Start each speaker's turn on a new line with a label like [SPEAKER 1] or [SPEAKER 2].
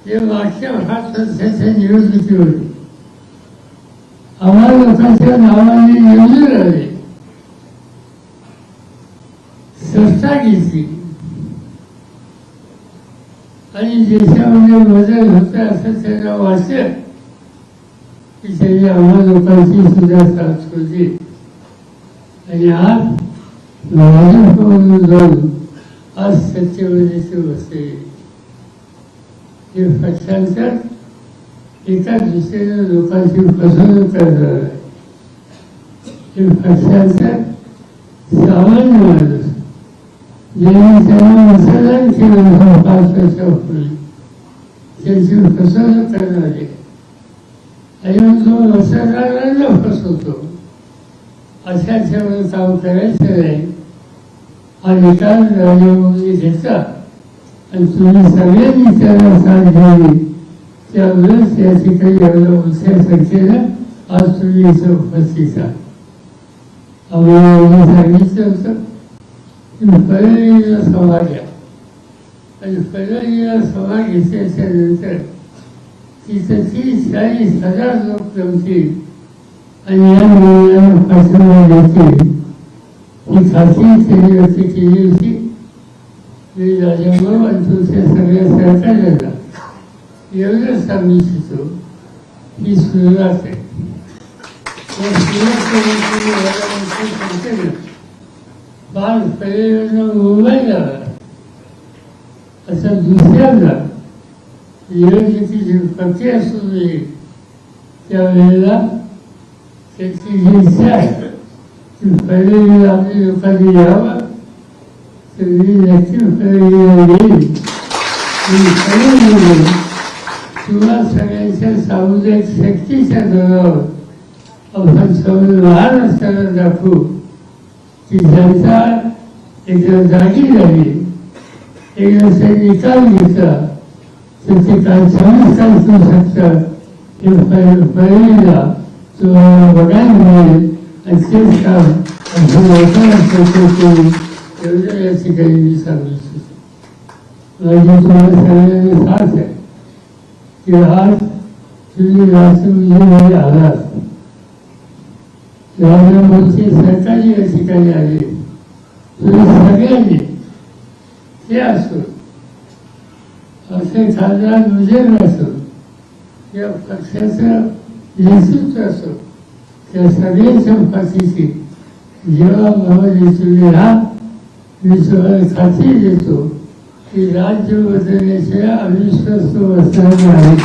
[SPEAKER 1] हे मागच्या 5 वर्षाच्या निवडणुकीमध्ये आम्हाला लोकांच्या नावाने निवडून राहिले, सत्ता घेतली आणि देशामध्ये बदल होता असं त्यांना वाटलं की त्यांनी आम्हा लोकांची सुद्धा साथ होती. आणि आज भाजपमधून जाऊन आज सत्तेमध्ये ते बसले. हे पक्षांतर एका दिशेने लोकांची फसवणूक करणार आहे. हे पक्षांतर सामान्य माणूस ज्यांनी त्यांना मतदान केलं 5 वर्षापूर्वी त्यांची फसवणूक करणारे आणि मग तो मतदारांना फसवतो अशा ठेवून काम करायचं नाही. हा निकाल नरेंद्र मोदी घेतला आणि तुम्ही सगळ्यांनी त्याला साथ दिली, त्यामुळेच या ठिकाणी एवढं मोठ्या संख्येनं आज तुम्ही इथं उपस्थित आहात. आम्हाला सांगितलं होतं की परळीला सभा घ्या आणि परळीला सभा घेतल्याच्या नंतर तिथं 30-40 लोक जमतील आणि या निर्णयाला पाठिंबा देतील ही खात्री केली होती. मी राजाभाऊ आणि तुमच्या सगळ्या सहकार्याला एवढं सांगू इच्छितो ही सुरुवात आहे. फार पहिल्यांदा मुंबईला असं दुसऱ्यांदा निवडणुकीची प्रक्रिया सुरू होईल त्यावेळेला त्याची जी इच्छा आहे ती पहिली आपली लोकांनी यावं. मी नक्की येईल किंवा सगळ्यांच्या सामुदायिक शक्तीच्या जोरावर आपण सगळं लहान असताना दाखवू की जनता एकदा जागी झाली, एकदा ते निकाल घेतला तर ते काय चमत्कार करू शकतात हे पहिलीला तुम्हाला बघायला मिळेल. आणि तेच काम असं लोकांना एवढं या ठिकाणी मी सांगू इच्छितो. माझी तुम्हाला सगळ्यांनी साथ आहे की आज तुम्ही राष्ट्रपतीमध्ये आलात, राजनामची सरकारी या ठिकाणी आली, तुम्ही सगळ्यांनी हे असो असे खासदार विजय असो या पक्षाचं नेतृत्व असो त्या सगळ्यांच्या पाठीशी जेव्हा बाबाजी तुम्ही राहा मी तुम्हाला खात्री देतो की राज्य बदलण्याच्या अविश्वास असणार नाही.